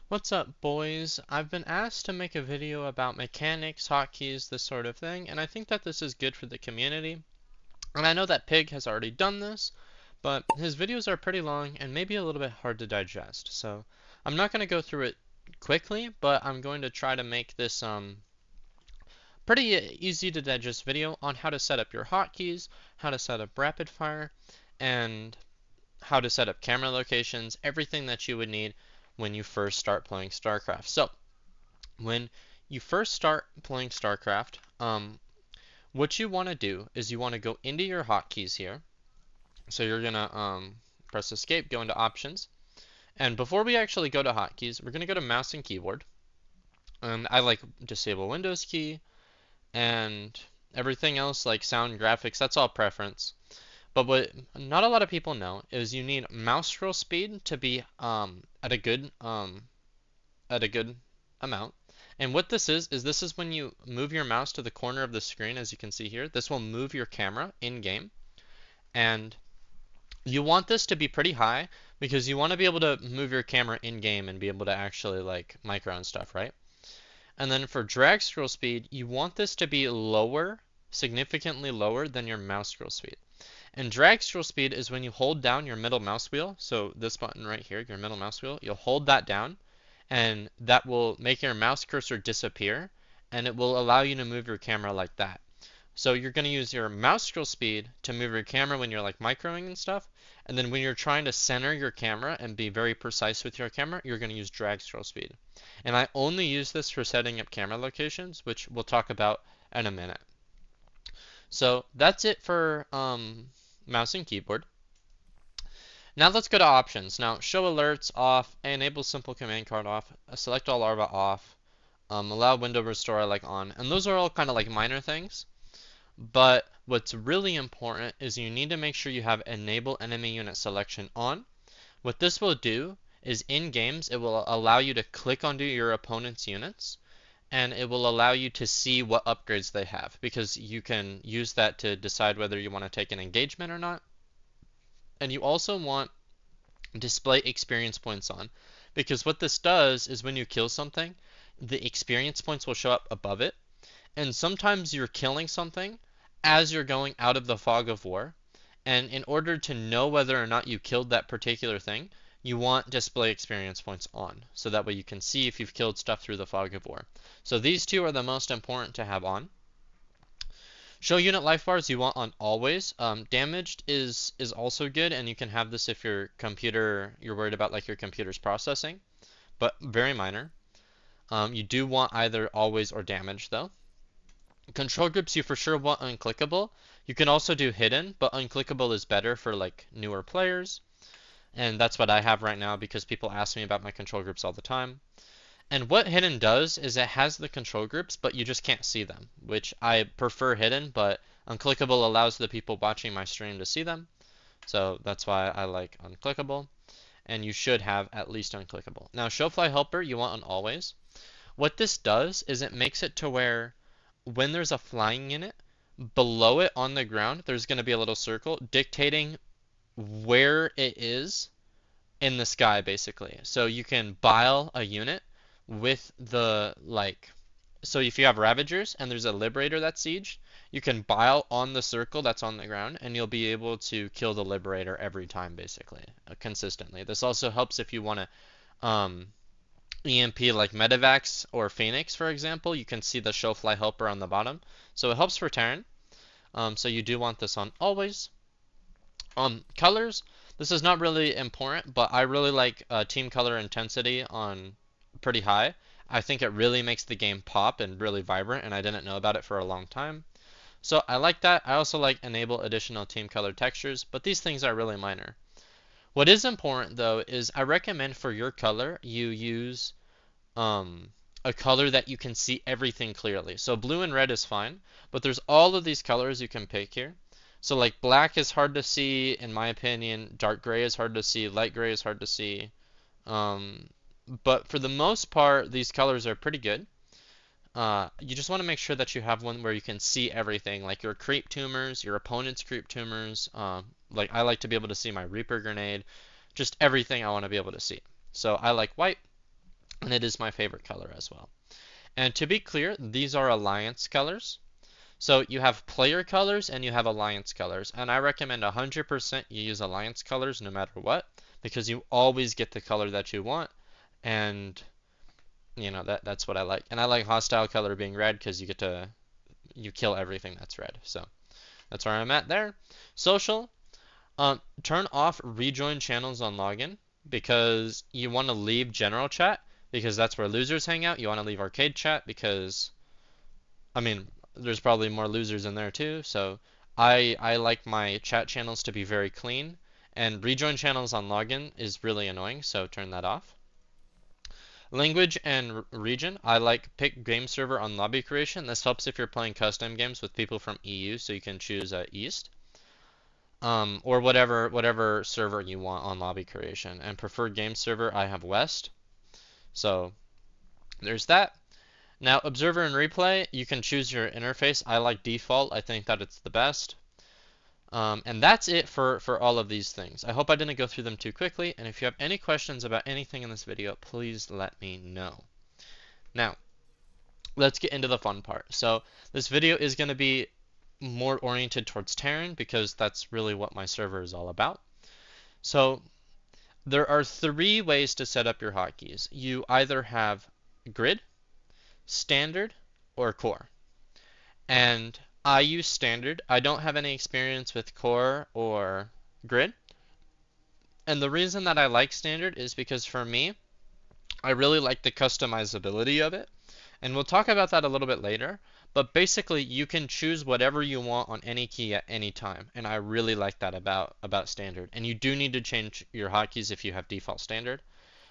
What's up, boys? I've been asked to make a video about mechanics, hotkeys, this sort of thing, and I think that this is good for the community. And I know that Pig has already done this, but his videos are pretty long and maybe a little bit hard to digest. So I'm not going to go through it quickly, but I'm going to try to make this pretty easy to digest video on how to set up your hotkeys, how to set up rapid fire, and how to set up camera locations, everything that you would need when you first start playing StarCraft. So when you first start playing StarCraft, what you want to do is you want to go into your hotkeys here. So you're gonna press escape, go into options, and before we actually go to hotkeys, we're gonna go to mouse and keyboard. And I like disable Windows key and everything else like sound graphics. That's all preference. But what not a lot of people know is you need mouse scroll speed to be at a good amount. And what this is this is when you move your mouse to the corner of the screen, as you can see here. This will move your camera in game. And you want this to be pretty high because you want to be able to move your camera in game and be able to actually like micro and stuff, right? And then for drag scroll speed, you want this to be lower, significantly lower than your mouse scroll speed. And drag scroll speed is when you hold down your middle mouse wheel. So this button right here, your middle mouse wheel, you'll hold that down and that will make your mouse cursor disappear and it will allow you to move your camera like that. So you're going to use your mouse scroll speed to move your camera when you're like microing and stuff. And then when you're trying to center your camera and be very precise with your camera, you're going to use drag scroll speed. And I only use this for setting up camera locations, which we'll talk about in a minute. So that's it for mouse and keyboard. Now let's go to options. Now show alerts off, enable simple command card off, select all larva off, allow window restore I like on. And those are all kind of like minor things. But what's really important is you need to make sure you have enable enemy unit selection on. What this will do is in games it will allow you to click onto your opponent's units and it will allow you to see what upgrades they have because you can use that to decide whether you want to take an engagement or not. And you also want display experience points on because what this does is when you kill something, the experience points will show up above it. And sometimes you're killing something as you're going out of the fog of war. And in order to know whether or not you killed that particular thing, you want display experience points on. So that way you can see if you've killed stuff through the fog of war. So these two are the most important to have on. Show unit life bars you want on always. Damaged is also good, and you can have this if your computer, you're worried about like your computer's processing, but very minor. You do want either always or damaged though. Control groups you for sure want unclickable. You can also do hidden, but unclickable is better for like newer players. And that's what I have right now because people ask me about my control groups all the time. And what hidden does is it has the control groups, but you just can't see them, which I prefer hidden, but unclickable allows the people watching my stream to see them. So that's why I like unclickable. And you should have at least unclickable. Now, show fly helper you want on always. What this does is it makes it to where when there's a flying unit, below it on the ground, there's going to be a little circle dictating where it is in the sky, basically. So you can bile a unit with the, like, so if you have Ravagers and there's a Liberator that's sieged, you can bile on the circle that's on the ground and you'll be able to kill the Liberator every time, basically, consistently. This also helps if you want to EMP like Medivacs or Phoenix, for example. You can see the show fly helper on the bottom. So it helps for Terran. So you do want this on always. Colors, this is not really important, but I really like team color intensity on pretty high. I think it really makes the game pop and really vibrant, and I didn't know about it for a long time. So I like that. I also like enable additional team color textures, but these things are really minor. What is important though is I recommend for your color you use a color that you can see everything clearly. So blue and red is fine, but there's all of these colors you can pick here. So like black is hard to see in my opinion, dark gray is hard to see, light gray is hard to see. But for the most part, these colors are pretty good. You just want to make sure that you have one where you can see everything, like your creep tumors, your opponent's creep tumors. Like I like to be able to see my Reaper grenade, just everything I want to be able to see. So I like white. and it is my favorite color as well. And to be clear, these are alliance colors. So you have player colors and you have alliance colors, and I recommend 100% you use alliance colors no matter what, because you always get the color that you want, and that's what I like. And I like hostile color being red because you kill everything that's red. So that's where I'm at there. Social, turn off rejoin channels on login because you want to leave general chat because that's where losers hang out. You want to leave arcade chat because, I mean, there's probably more losers in there too. So I like my chat channels to be very clean, and rejoin channels on login is really annoying, so turn that off. Language and region, I like pick game server on lobby creation. This helps if you're playing custom games with people from EU, so you can choose East. Or whatever server you want on lobby creation. And preferred game server, I have West. So there's that. Now, observer and replay, you can choose your interface. I like default. I think that it's the best. And that's it for all of these things. I hope I didn't go through them too quickly. And if you have any questions about anything in this video, please let me know. Now, let's get into the fun part. So this video is going to be more oriented towards Terran because that's really what my server is all about. So there are 3 ways to set up your hotkeys. You either have grid, standard, or core. And I use standard. I don't have any experience with core or grid. And the reason that I like standard is because for me, I really like the customizability of it. And we'll talk about that a little bit later. But basically, you can choose whatever you want on any key at any time. And I really like that about standard. And you do need to change your hotkeys if you have default standard.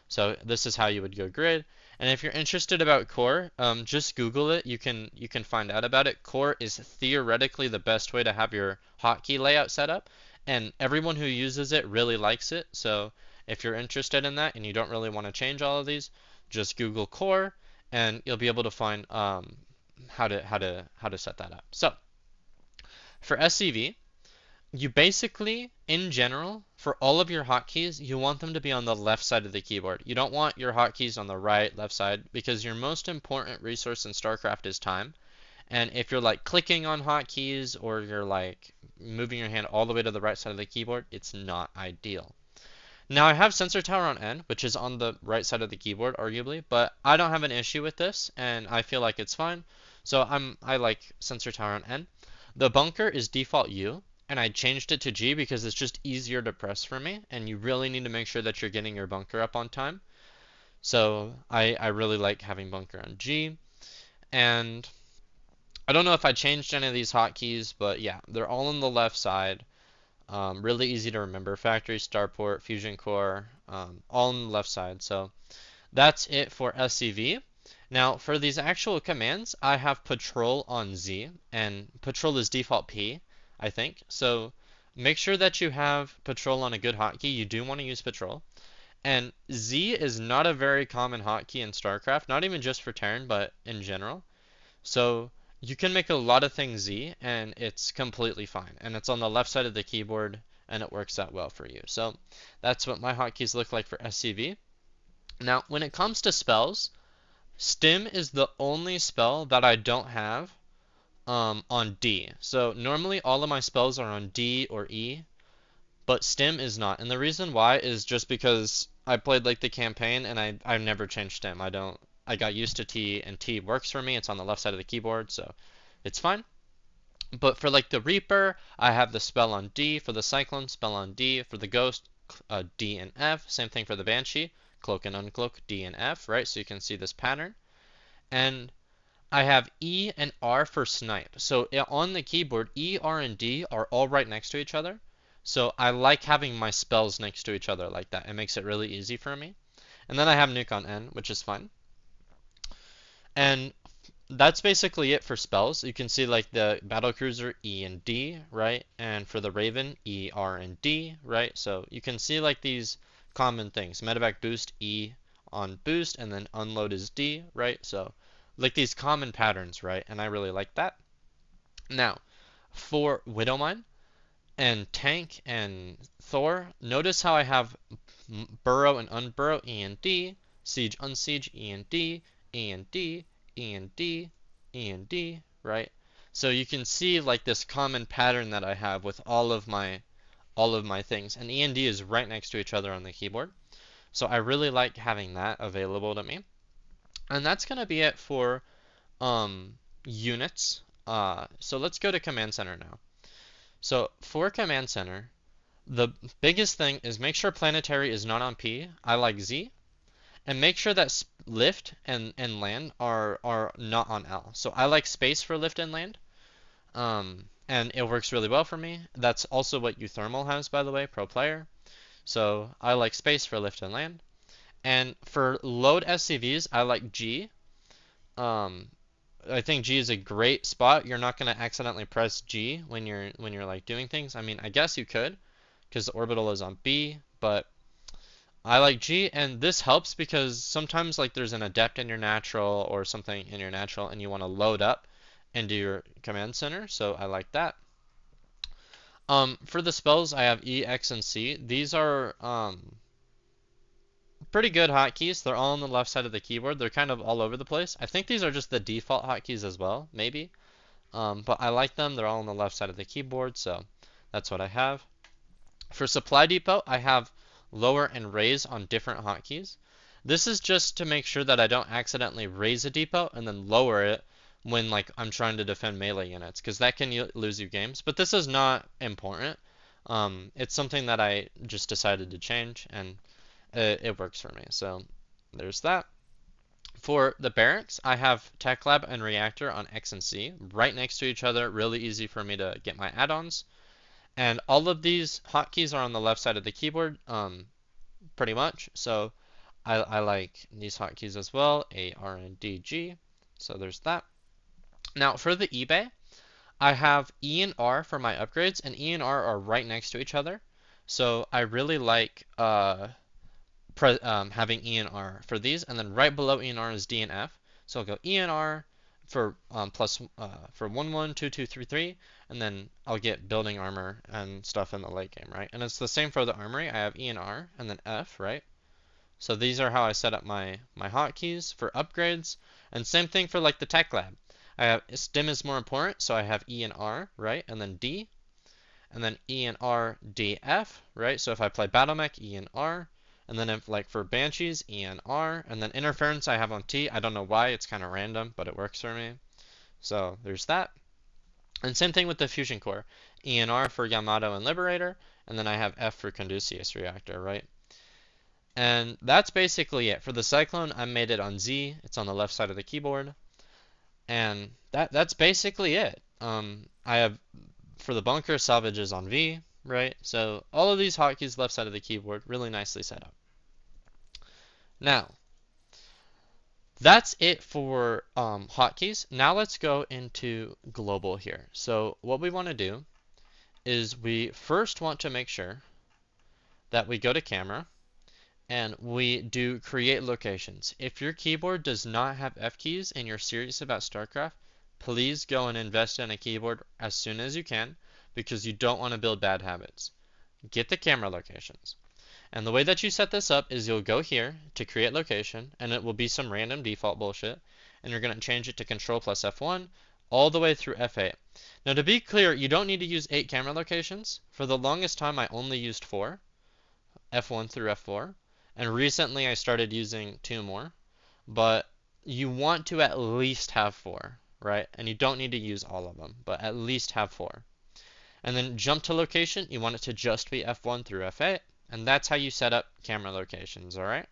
So this is how you would go grid. And if you're interested about core, just Google it. You can find out about it. Core is theoretically the best way to have your hotkey layout set up. And everyone who uses it really likes it. So if you're interested in that and you don't really want to change all of these, just Google core and you'll be able to find how to set that up. So for SCV, you basically, in general, for all of your hotkeys, you want them to be on the left side of the keyboard. You don't want your hotkeys on the right, left side, because your most important resource in StarCraft is time. And if you're like clicking on hotkeys or you're like moving your hand all the way to the right side of the keyboard, it's not ideal. Now I have sensor tower on N, which is on the right side of the keyboard, arguably, but I don't have an issue with this, and I feel like it's fine. So I like sensor tower on N. The bunker is default U, and I changed it to G because it's just easier to press for me, and you really need to make sure that you're getting your bunker up on time. So I really like having bunker on G, and I don't know if I changed any of these hotkeys, but yeah, they're all on the left side. Really easy to remember. Factory, Starport, Fusion Core, all on the left side. So that's it for SCV. Now for these actual commands, I have patrol on Z, and patrol is default P, I think. So make sure that you have patrol on a good hotkey. You do want to use patrol. And Z is not a very common hotkey in StarCraft, not even just for Terran, but in general. So you can make a lot of things Z, and it's completely fine. And it's on the left side of the keyboard, and it works out well for you. So that's what my hotkeys look like for SCV. Now, when it comes to spells, Stim is the only spell that I don't have on D. So normally all of my spells are on D or E, but Stim is not. And the reason why is just because I played like the campaign and I've never changed Stim. I got used to T, and T works for me. It's on the left side of the keyboard, so it's fine. But for like the Reaper, I have the spell on D. For the Cyclone, spell on D. For the Ghost, D and F. Same thing for the Banshee, Cloak and Uncloak, D and F, right? So you can see this pattern. And I have E and R for snipe. So on the keyboard, E, R, and D are all right next to each other. So I like having my spells next to each other like that. It makes it really easy for me. And then I have nuke on N, which is fine. And that's basically it for spells. You can see like the battle cruiser E and D, right? And for the Raven, E, R, and D, right? So you can see like these common things. Medevac boost E on boost, and then unload is D, right? So like these common patterns, right? And I really like that. Now, for Widowmine and Tank and Thor, notice how I have burrow and unburrow E and D. siege, unsiege, E and D, E and D, E and D, E and D, right? So you can see like this common pattern that I have with all of my things, and E and D is right next to each other on the keyboard. So I really like having that available to me. And that's going to be it for units. So let's go to Command Center now. So for Command Center, the biggest thing is make sure planetary is not on P. I like Z. And make sure that lift and land are not on L. So I like space for lift and land. And it works really well for me. That's also what Uthermal has, by the way, pro player. So I like space for lift and land. And for load SCVs, I like G. Um, I think G is a great spot. You're not going to accidentally press G when you're like doing things. I mean, I guess you could, because the orbital is on B, but I like G, and this helps because sometimes like there's an adept in your natural or something in your natural, and you want to load up into your command center. So I like that. For the spells, I have E, X, and C. These are pretty good hotkeys. They're all on the left side of the keyboard. They're kind of all over the place. I think these are just the default hotkeys as well, maybe. But I like them. They're all on the left side of the keyboard, so that's what I have. For supply depot, I have lower and raise on different hotkeys. This is just to make sure that I don't accidentally raise a depot and then lower it when like I'm trying to defend melee units, because that can lose you games. But this is not important. It's something that I just decided to change, and it works for me. So there's that. For the barracks, I have Tech Lab and Reactor on X and C right next to each other. Really easy for me to get my add-ons. And all of these hotkeys are on the left side of the keyboard, pretty much. So I like these hotkeys as well, A, R, and D, G. So there's that. Now for the eBay, I have E and R for my upgrades, and E and R are right next to each other. So I really like having E and R for these, and then right below E and R is D and F. So I'll go E and R for for 1 1 2 2 3 3, and then I'll get building armor and stuff in the late game, right? And it's the same for the armory. I have E and R and then F, right? So these are how I set up my hotkeys for upgrades, and same thing for like the tech lab. I have stim is more important, so I have E and R, right? And then D, and then E and R D F, right? So if I play battle mech, E and R. And then if like for Banshees, E and R, and then interference I have on T. I don't know why, it's kind of random, but it works for me. So there's that. And same thing with the Fusion Core. E and R for Yamato and Liberator, and then I have F for Conducius Reactor, right? And that's basically it. For the Cyclone, I made it on Z. It's on the left side of the keyboard. And that's basically it. I have, for the Bunker, Salvage is on V, right? So all of these hotkeys left side of the keyboard, really nicely set up. Now, that's it for hotkeys. Now let's go into global here. So what we want to do is we first want to make sure that we go to camera and we do create locations. If your keyboard does not have F keys and you're serious about StarCraft, please go and invest in a keyboard as soon as you can, because you don't want to build bad habits. Get the camera locations. And the way that you set this up is you'll go here to create location, and it will be some random default bullshit, and you're going to change it to Control plus F1 all the way through F8. Now to be clear, you don't need to use 8 camera locations. For the longest time I only used 4, F1 through F4, and recently I started using 2 more, but you want to at least have 4, right? And you don't need to use all of them, but at least have 4. And then jump to location, you want it to just be F1 through F8. And that's how you set up camera locations, alright?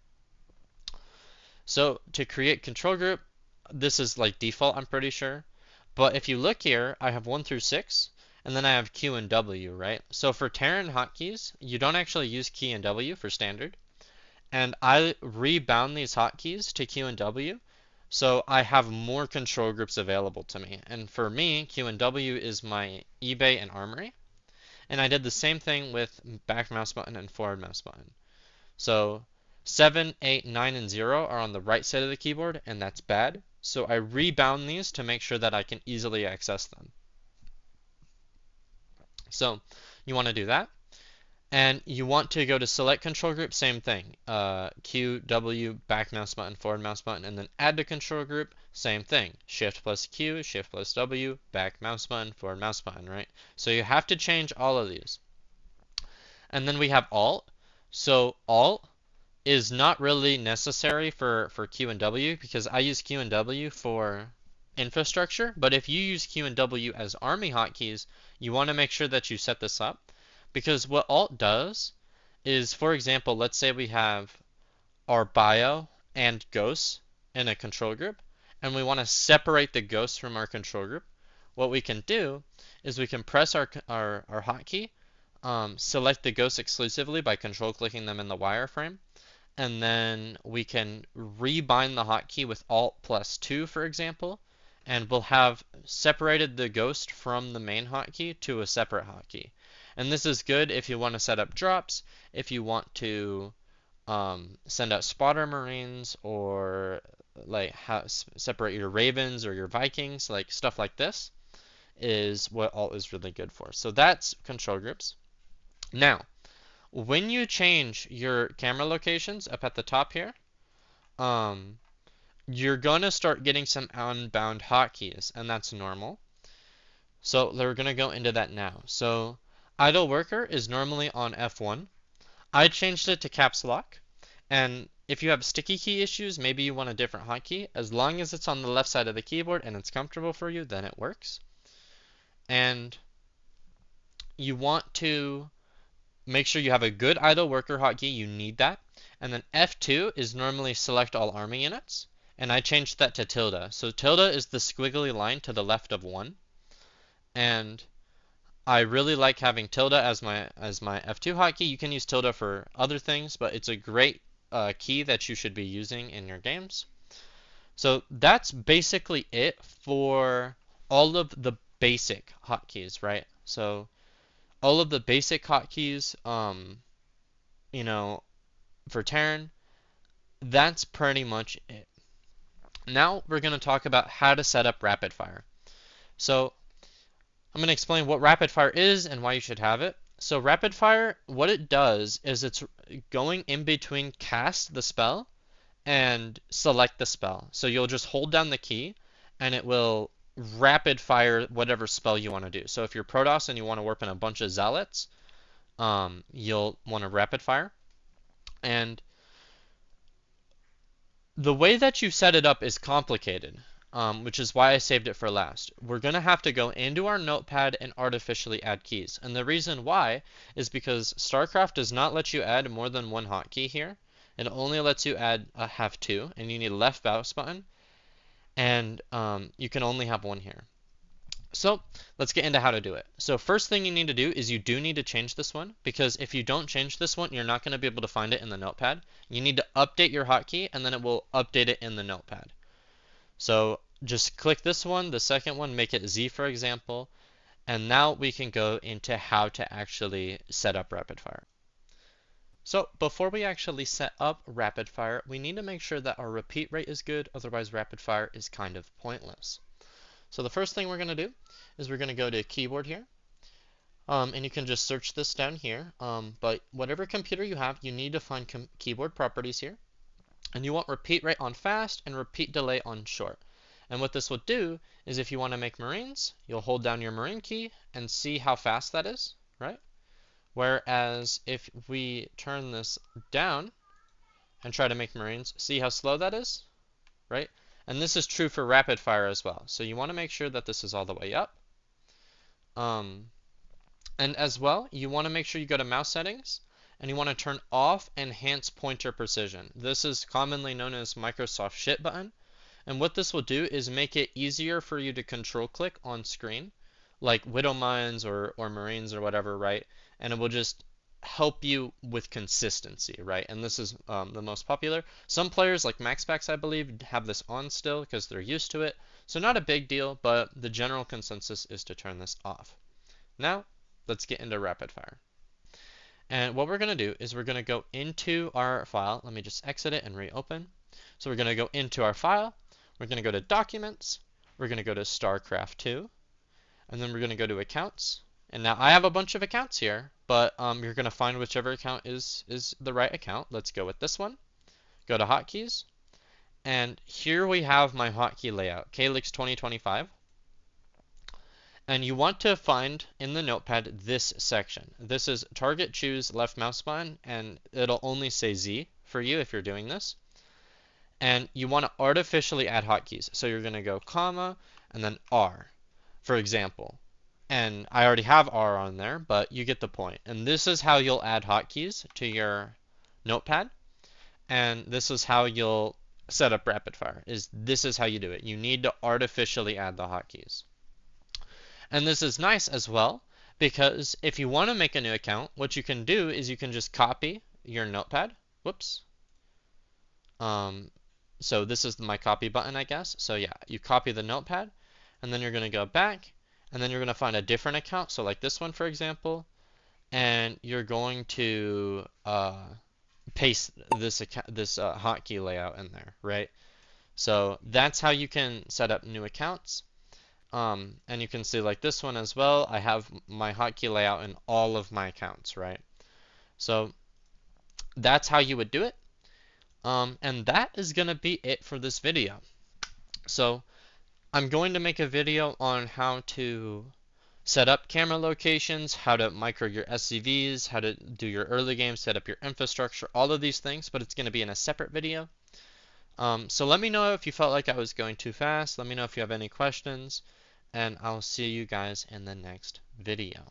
So to create control group, this is like default, I'm pretty sure. But if you look here, I have 1 through 6, and then I have Q and W, right? So for Terran hotkeys, you don't actually use key and W for standard. And I rebound these hotkeys to Q and W, so I have more control groups available to me. And for me, Q and W is my eBay and armory. And I did the same thing with back mouse button and forward mouse button. So 7, 8, 9, and 0 are on the right side of the keyboard, and that's bad. So I rebound these to make sure that I can easily access them. So you want to do that. And you want to go to select control group, same thing. Q, W, back mouse button, forward mouse button, and then add to control group, same thing. Shift plus Q, Shift plus W, back mouse button, forward mouse button, right? So you have to change all of these. And then we have Alt. So Alt is not really necessary for Q and W because I use Q and W for infrastructure. But if you use Q and W as army hotkeys, you want to make sure that you set this up. Because what Alt does is, for example, let's say we have our bio and ghosts in a control group, and we want to separate the ghosts from our control group. What we can do is we can press our hotkey, select the ghosts exclusively by control clicking them in the wireframe, and then we can rebind the hotkey with Alt plus 2, for example, and we'll have separated the ghost from the main hotkey to a separate hotkey. And this is good if you want to set up drops, if you want to send out spotter marines, or like separate your ravens or your Vikings, like stuff like this is what Alt is really good for. So that's control groups. Now, when you change your camera locations up at the top here, you're gonna start getting some unbound hotkeys, and that's normal. So we're gonna go into that now. So idle worker is normally on F1. I changed it to caps lock, and if you have sticky key issues, maybe you want a different hotkey. As long as it's on the left side of the keyboard and it's comfortable for you, then it works. And you want to make sure you have a good idle worker hotkey. You need that. And then F2 is normally select all army units, and I changed that to tilde. So tilde is the squiggly line to the left of 1, and I really like having tilde as my F2 hotkey. You can use tilde for other things, but it's a great key that you should be using in your games. So that's basically it for all of the basic hotkeys, right? So all of the basic hotkeys, you know, for Terran, that's pretty much it. Now we're going to talk about how to set up rapid fire. So I'm going to explain what rapid fire is and why you should have it. So rapid fire, what it does is it's going in between cast the spell and select the spell. So you'll just hold down the key and it will rapid fire whatever spell you want to do. So if you're Protoss and you want to warp in a bunch of zealots, you'll want to rapid fire. And the way that you set it up is complicated, which is why I saved it for last. We're going to have to go into our notepad and artificially add keys. And the reason why is because StarCraft does not let you add more than one hotkey here. It only lets you have 2, and you need a left mouse button, and you can only have 1 here. So let's get into how to do it. So first thing you need to do is you do need to change this one, because if you don't change this one, you're not going to be able to find it in the notepad. You need to update your hotkey, and then it will update it in the notepad. So just click this one, the second one, make it Z, for example, and now we can go into how to actually set up rapid fire. So before we actually set up rapid fire, we need to make sure that our repeat rate is good, otherwise rapid fire is kind of pointless. So the first thing we're going to do is we're going to go to keyboard here, and you can just search this down here, but whatever computer you have, you need to find keyboard properties here, and you want repeat rate on fast and repeat delay on short. And what this will do is if you want to make Marines, you'll hold down your Marine key and see how fast that is, right? Whereas if we turn this down and try to make Marines, see how slow that is, right? And this is true for rapid fire as well. So you want to make sure that this is all the way up. And as well, you want to make sure you go to mouse settings and you want to turn off enhance pointer precision. This is commonly known as Microsoft shit button. And what this will do is make it easier for you to control click on screen, like Widow Mines or Marines or whatever, right? And it will just help you with consistency, right? And this is the most popular. Some players, like MaxPax, I believe, have this on still because they're used to it. So not a big deal, but the general consensus is to turn this off. Now, let's get into rapid fire. And what we're going to do is we're going to go into our file. Let me just exit it and reopen. So we're going to go into our file. We're going to go to Documents. We're going to go to StarCraft 2. And then we're going to go to Accounts. And now I have a bunch of accounts here, but you're going to find whichever account is the right account. Let's go with this one. Go to Hotkeys. And here we have my hotkey layout, Calyx 2025. And you want to find in the notepad this section. This is target choose left mouse button, and it'll only say Z for you if you're doing this. And you want to artificially add hotkeys. So you're going to go comma and then R, for example. And I already have R on there, but you get the point. And this is how you'll add hotkeys to your notepad. And this is how you'll set up rapid fire. This is how you do it. You need to artificially add the hotkeys. And this is nice as well, because if you want to make a new account, what you can do is you can just copy your notepad. Whoops. So this is my copy button, I guess. So yeah, you copy the notepad, and then you're going to go back, and then you're going to find a different account. So like this one, for example, and you're going to paste this hotkey layout in there, right? So that's how you can set up new accounts. And you can see like this one as well, I have my hotkey layout in all of my accounts, right? So that's how you would do it. And that is going to be it for this video. So I'm going to make a video on how to set up camera locations, how to micro your SCVs, how to do your early game, set up your infrastructure, all of these things, but it's going to be in a separate video. So let me know if you felt like I was going too fast. Let me know if you have any questions, and I'll see you guys in the next video.